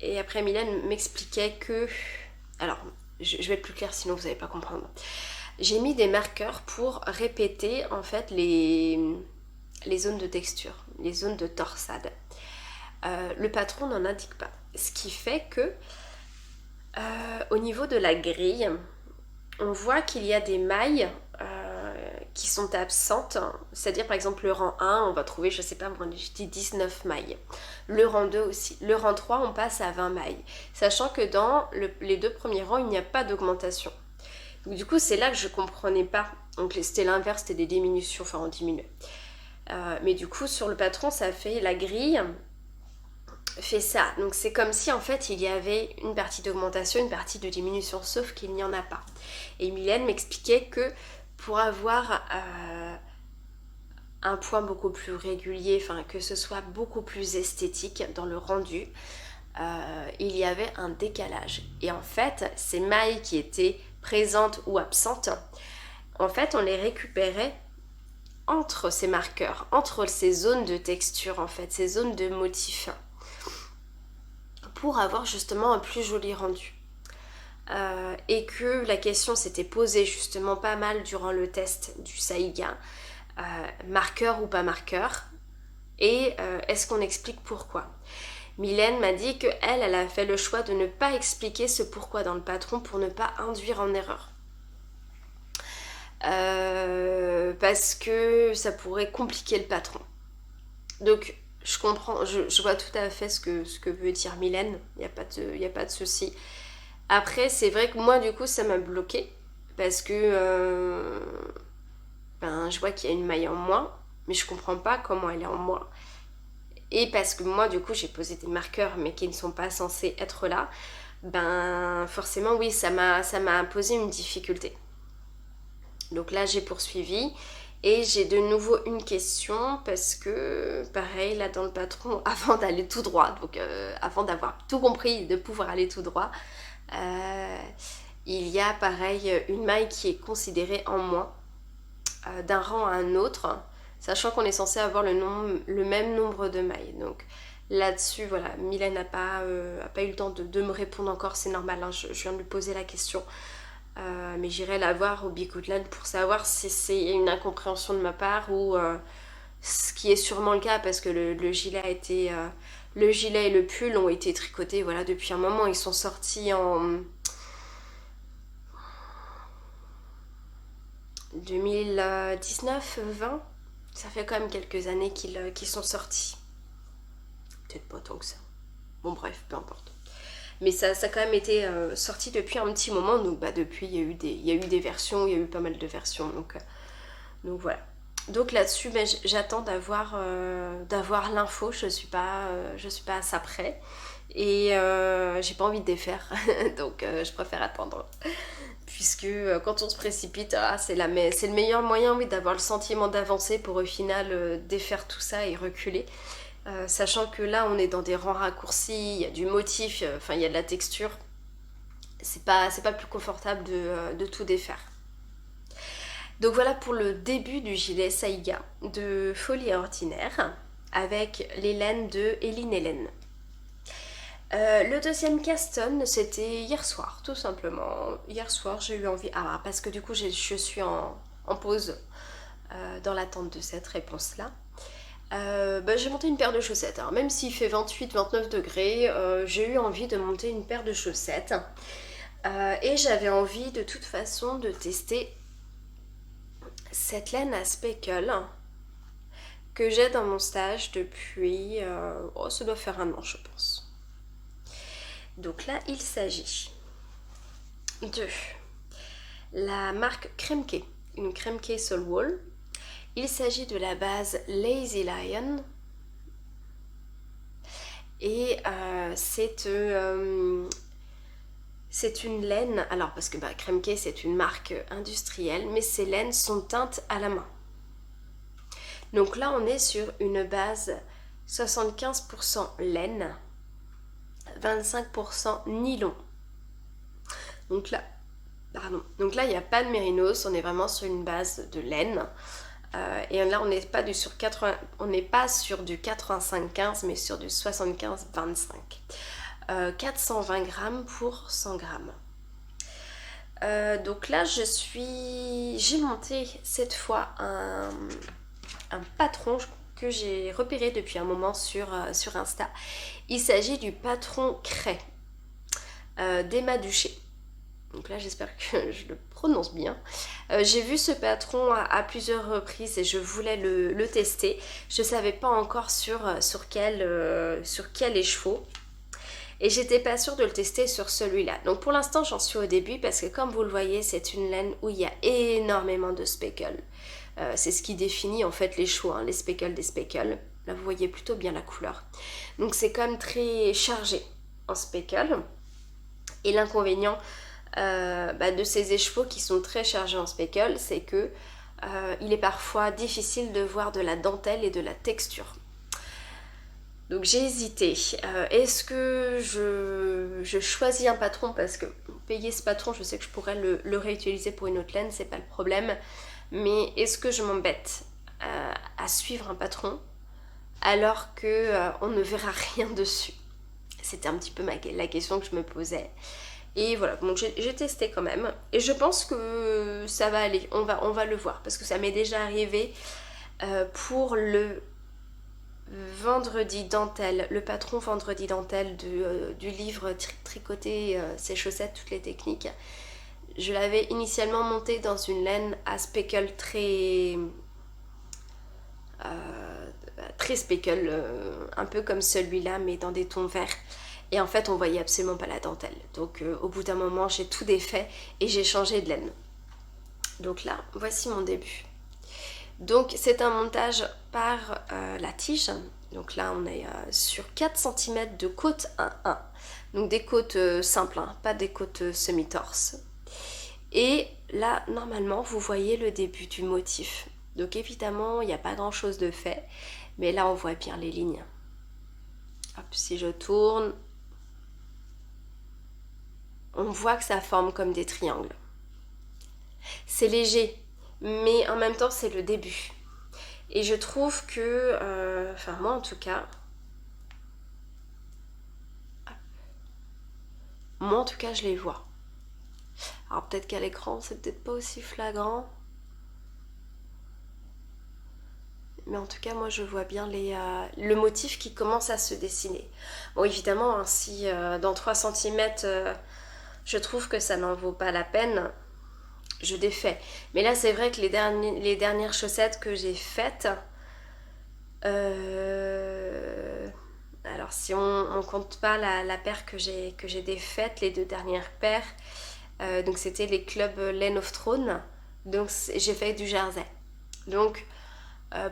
Et après Mylène m'expliquait que... Alors, je vais être plus claire sinon vous n'allez pas comprendre. J'ai mis des marqueurs pour répéter en fait les zones de texture. les zones de torsade. Le patron n'en indique pas. Ce qui fait que au niveau de la grille, on voit qu'il y a des mailles qui sont absentes. C'est-à-dire par exemple le rang 1, on va trouver, je sais pas, moi je dis 19 mailles. Le rang 2 aussi. Le rang 3, on passe à 20 mailles. Sachant que dans les 2 premiers rangs, il n'y a pas d'augmentation. Donc du coup, c'est là que je comprenais pas. Donc c'était l'inverse, c'était des diminutions, enfin on diminuait. Mais du coup, sur le patron, ça fait la grille fait ça. Donc c'est comme si en fait il y avait une partie d'augmentation, une partie de diminution, sauf qu'il n'y en a pas. Et Mylène m'expliquait que pour avoir un point beaucoup plus régulier, enfin que ce soit beaucoup plus esthétique dans le rendu, il y avait un décalage. Et en fait, ces mailles qui étaient présentes ou absentes, en fait on les récupérait entre ces marqueurs, entre ces zones de texture en fait, ces zones de motifs, pour avoir justement un plus joli rendu. Et que la question s'était posée justement pas mal durant le test du Saiga, marqueur ou pas marqueur, et est-ce qu'on explique pourquoi. Mylène m'a dit que elle a fait le choix de ne pas expliquer ce pourquoi dans le patron pour ne pas induire en erreur. Parce que ça pourrait compliquer le patron. Donc je comprends, je vois tout à fait ce que veut dire Mylène, il n'y a pas de souci. Après, c'est vrai que moi, du coup, ça m'a bloqué parce que je vois qu'il y a une maille en moins, mais je comprends pas comment elle est en moins. Et parce que moi, du coup, j'ai posé des marqueurs, mais qui ne sont pas censés être là, forcément, oui, ça m'a posé une difficulté. Donc là, j'ai poursuivi. Et j'ai de nouveau une question parce que, pareil, là dans le patron, avant d'aller tout droit, donc avant d'avoir tout compris, de pouvoir aller tout droit, il y a pareil une maille qui est considérée en moins d'un rang à un autre, sachant qu'on est censé avoir le même nombre de mailles. Donc là-dessus, voilà, Mylène n'a pas eu le temps de me répondre encore, c'est normal, hein, je viens de lui poser la question. Mais j'irai la voir au Bigoudland pour savoir si c'est une incompréhension de ma part ou ce qui est sûrement le cas parce que le gilet a été le gilet et le pull ont été tricotés voilà depuis un moment. Ils sont sortis en 2019-20. Ça fait quand même quelques années qu'ils sont sortis. Peut-être pas tant que ça. Bon bref, peu importe. Mais ça a quand même été sorti depuis un petit moment, donc depuis il y a eu des versions, il y a eu pas mal de versions, donc voilà. Donc là-dessus, j'attends d'avoir l'info, je suis pas à ça près, et j'ai pas envie de défaire, donc je préfère attendre. Puisque quand on se précipite, c'est le meilleur moyen oui, d'avoir le sentiment d'avancer pour au final défaire tout ça et reculer. Sachant que là on est dans des rangs raccourcis, il y a du motif, il y a de la texture, c'est pas plus confortable de tout défaire. Donc voilà pour le début du gilet Saiga de Folie Ordinaire avec les laines de Eline Hélène. Le deuxième cast-on c'était hier soir tout simplement. Hier soir j'ai eu envie, parce que du coup je suis en pause dans l'attente de cette réponse là. J'ai monté une paire de chaussettes. Alors, même s'il fait 28-29 degrés, j'ai eu envie de monter une paire de chaussettes. Et j'avais envie de toute façon de tester cette laine à speckle que j'ai dans mon stage depuis... ça doit faire un an je pense. Donc là il s'agit de la marque Kremke, une Kremke Soul Wool. Il s'agit de la base Lazy Lion et c'est une laine, alors parce que Kremke c'est une marque industrielle, mais ces laines sont teintes à la main. Donc là on est sur une base 75% laine, 25% nylon. Donc là il n'y a pas de mérinos, on est vraiment sur une base de laine. Et là on n'est pas sur du 85-15 mais sur du 75-25. 420 grammes pour 100 grammes. Donc là j'ai monté cette fois un patron que j'ai repéré depuis un moment sur Insta. Il s'agit du patron Cray d'Emma Duché. Donc là j'espère que je le prononce bien. J'ai vu ce patron à plusieurs reprises et je voulais le tester. Je ne savais pas encore sur quel écheveau. Et j'étais pas sûre de le tester sur celui-là. Donc pour l'instant j'en suis au début parce que comme vous le voyez c'est une laine où il y a énormément de speckles. C'est ce qui définit en fait les chevaux, hein, les speckles des speckles. Là vous voyez plutôt bien la couleur. Donc c'est quand même très chargé en speckles. Et l'inconvénient de ces écheveaux qui sont très chargés en speckles, c'est que il est parfois difficile de voir de la dentelle et de la texture. Donc j'ai hésité. Est-ce que je choisis un patron parce que payer ce patron, je sais que je pourrais le réutiliser pour une autre laine, c'est pas le problème. Mais est-ce que je m'embête à suivre un patron alors que on ne verra rien dessus? C'était un petit peu la question que je me posais. Et voilà, donc j'ai testé quand même. Et je pense que ça va aller, on va le voir. Parce que ça m'est déjà arrivé pour le vendredi dentelle, le patron vendredi dentelle du livre Tricoter ses chaussettes, toutes les techniques. Je l'avais initialement monté dans une laine à speckle très speckle, un peu comme celui-là, mais dans des tons verts. Et en fait, on voyait absolument pas la dentelle. Donc au bout d'un moment, j'ai tout défait et j'ai changé de laine. Donc là, voici mon début. Donc c'est un montage par la tige. Donc là, on est sur 4 cm de côte 1-1. Donc des côtes simples, hein, pas des côtes semi-torse. Et là, normalement, vous voyez le début du motif. Donc évidemment, il n'y a pas grand-chose de fait. Mais là, on voit bien les lignes. Hop, si je tourne, on voit que ça forme comme des triangles. C'est léger, mais en même temps, c'est le début. Et je trouve que, enfin moi en tout cas, je les vois. Alors peut-être qu'à l'écran, c'est peut-être pas aussi flagrant. Mais en tout cas, moi je vois bien le motif qui commence à se dessiner. Bon évidemment, hein, si dans 3 cm, je trouve que ça n'en vaut pas la peine, je défais. Mais là c'est vrai que les dernières chaussettes que j'ai faites, alors si on compte pas la paire que j'ai défaite, les 2 dernières paires, donc c'était les clubs Lane of Throne, donc j'ai fait du jersey. Donc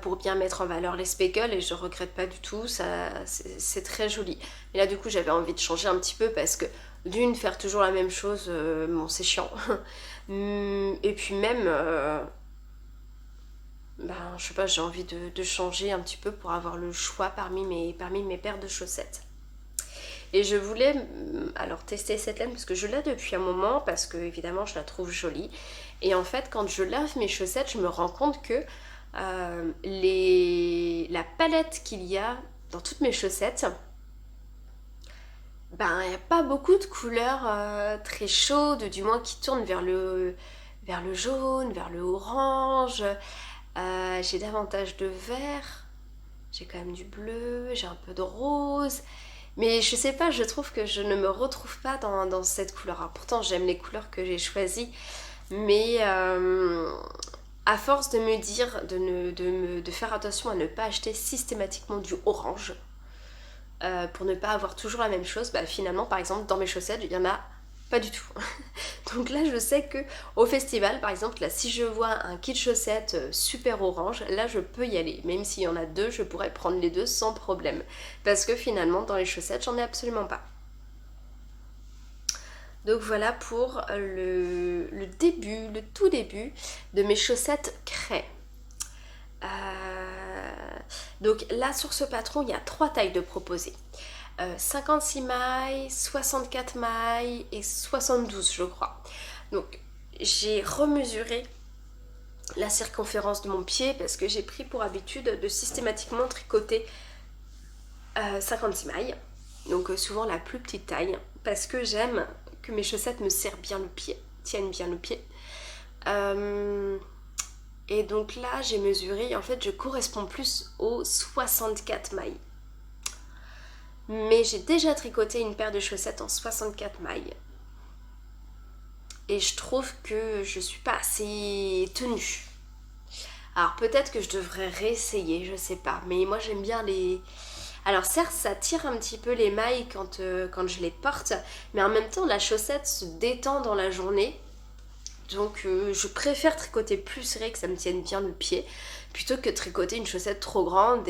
pour bien mettre en valeur les speckles, et je regrette pas du tout, c'est très joli. Et là du coup j'avais envie de changer un petit peu parce que d'une, faire toujours la même chose, bon c'est chiant. Et puis même, je sais pas, j'ai envie de changer un petit peu pour avoir le choix parmi mes paires de chaussettes. Et je voulais alors tester cette laine parce que je l'ai depuis un moment, parce que évidemment je la trouve jolie. Et en fait quand je lave mes chaussettes, je me rends compte que la palette qu'il y a dans toutes mes chaussettes, il n'y a pas beaucoup de couleurs très chaudes, du moins qui tournent vers le jaune, vers le orange. J'ai davantage de vert, j'ai quand même du bleu, j'ai un peu de rose. Mais je sais pas, je trouve que je ne me retrouve pas dans cette couleur. Alors pourtant j'aime les couleurs que j'ai choisies, mais à force de me dire de faire attention à ne pas acheter systématiquement du orange, pour ne pas avoir toujours la même chose, finalement par exemple dans mes chaussettes il y en a pas du tout. Donc là je sais que au festival par exemple, là si je vois un kit chaussettes super orange, là je peux y aller. Même s'il y en a 2, je pourrais prendre les 2 sans problème. Parce que finalement dans les chaussettes j'en ai absolument pas. Donc voilà pour le début, le tout début de mes chaussettes Cray. Donc là sur ce patron il y a 3 tailles de proposées. 56 mailles, 64 mailles et 72 je crois. Donc j'ai remesuré la circonférence de mon pied parce que j'ai pris pour habitude de systématiquement tricoter 56 mailles. Donc souvent la plus petite taille parce que j'aime que mes chaussettes me serrent bien le pied, tiennent bien le pied. Et donc là, j'ai mesuré, en fait, je corresponds plus aux 64 mailles. Mais j'ai déjà tricoté une paire de chaussettes en 64 mailles. Et je trouve que je suis pas assez tenue. Alors peut-être que je devrais réessayer, je sais pas. Mais moi j'aime bien les... Alors certes, ça tire un petit peu les mailles quand je les porte. Mais en même temps, la chaussette se détend dans la journée. Donc je préfère tricoter plus serré, que ça me tienne bien le pied, plutôt que tricoter une chaussette trop grande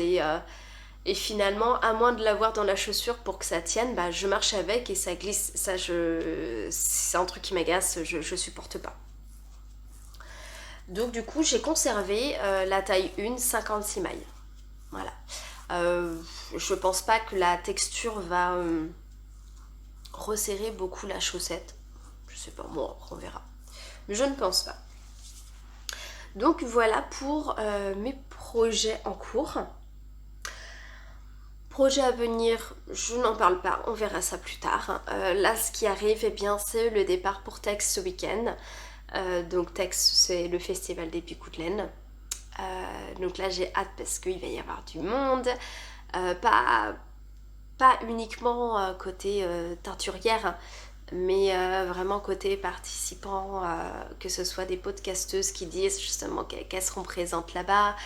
et finalement, à moins de l'avoir dans la chaussure pour que ça tienne, bah, je marche avec et ça glisse. Ça, c'est un truc qui m'agace, je supporte pas. Donc du coup, j'ai conservé la taille 1, 56 mailles. Voilà. Je pense pas que la texture va resserrer beaucoup la chaussette. Je sais pas, bon, on verra. Mais je ne pense pas. Donc voilà pour mes projets en cours. Projet à venir, je n'en parle pas, on verra ça plus tard. Là, ce qui arrive, eh bien, c'est le départ pour Tex ce week-end. Donc Tex, c'est le festival des Picots de laine. Donc là, j'ai hâte parce qu'il va y avoir du monde. Pas uniquement côté teinturière, mais vraiment côté participants, que ce soit des podcasteuses qui disent justement qu'elles seront présentes là-bas.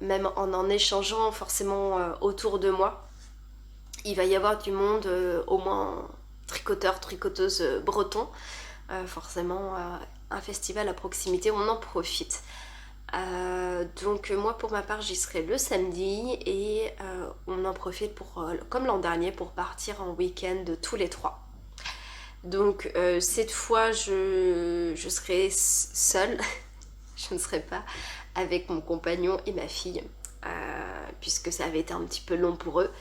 Même en échangeant forcément autour de moi, il va y avoir du monde, au moins tricoteurs, tricoteuses bretons. Forcément, un festival à proximité, on en profite. Donc moi pour ma part j'y serai le samedi et on en profite pour, comme l'an dernier, pour partir en week-end tous les trois. Donc cette fois je serai seule, je ne serai pas avec mon compagnon et ma fille, puisque ça avait été un petit peu long pour eux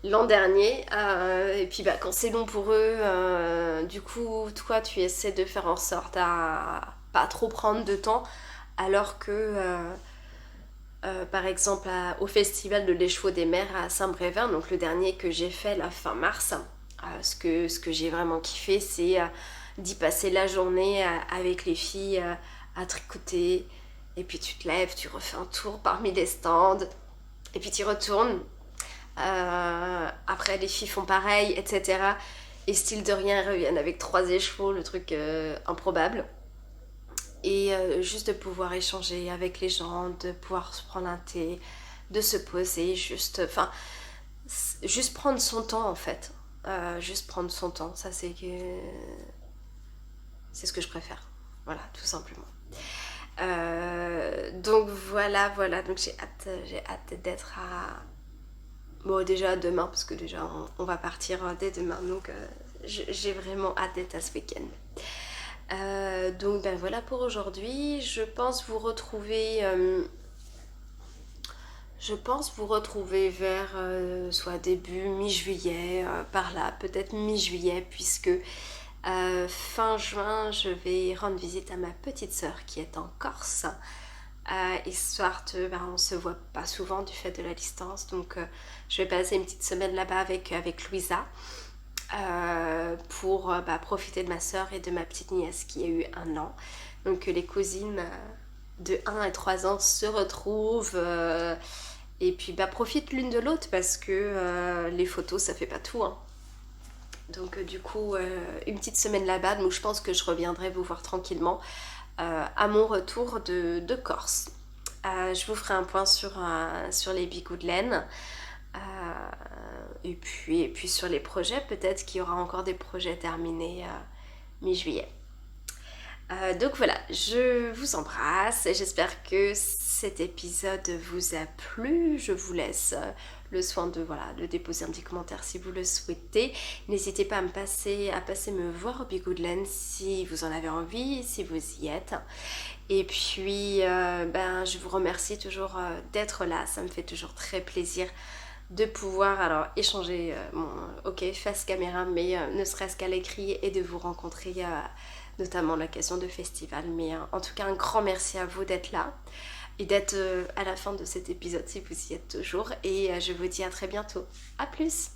l'an dernier. Et puis bah, quand c'est long pour eux, du coup toi tu essaies de faire en sorte à pas trop prendre de temps, alors que par exemple au festival de l'écheveau des mers à Saint-Brévin, donc le dernier que j'ai fait la fin mars, ce que j'ai vraiment kiffé, c'est d'y passer la journée avec les filles à tricoter. Et puis tu te lèves, tu refais un tour parmi les stands, et puis tu retournes. Après les filles font pareil, etc. Et style de rien, elles reviennent avec 3 écheveaux, le truc improbable. Et juste de pouvoir échanger avec les gens, de pouvoir se prendre un thé, de se poser, juste prendre son temps en fait. Juste prendre son temps, ça c'est ce que je préfère. Voilà, tout simplement. Donc voilà, donc j'ai hâte d'être à... Bon, déjà demain, parce que déjà on va partir dès demain, donc j'ai vraiment hâte d'être à ce week-end. Donc ben voilà pour aujourd'hui. Je pense vous retrouver vers soit début mi-juillet, par là, peut-être mi-juillet, puisque fin juin je vais rendre visite à ma petite sœur qui est en Corse, histoire de... Ben, on se voit pas souvent du fait de la distance, donc je vais passer une petite semaine là-bas avec Louisa. Pour profiter de ma soeur et de ma petite nièce qui a eu 1 an. Donc les cousines de 1 et 3 ans se retrouvent et puis profitent l'une de l'autre, parce que les photos ça fait pas tout, hein. Donc du coup une petite semaine là-bas, donc je pense que je reviendrai vous voir tranquillement à mon retour de Corse. Je vous ferai un point sur les bigots de laine. Et puis sur les projets, peut-être qu'il y aura encore des projets terminés mi-juillet. Donc voilà, je vous embrasse et j'espère que cet épisode vous a plu. Je vous laisse le soin de déposer un petit commentaire si vous le souhaitez. N'hésitez pas à passer me voir au Bigots de laine si vous en avez envie, si vous y êtes. Et puis je vous remercie toujours d'être là, ça me fait toujours très plaisir de pouvoir échanger, face caméra, mais ne serait-ce qu'à l'écrit, et de vous rencontrer notamment à l'occasion de festival. Mais en tout cas, un grand merci à vous d'être là et d'être à la fin de cet épisode si vous y êtes toujours, et je vous dis à très bientôt. À plus.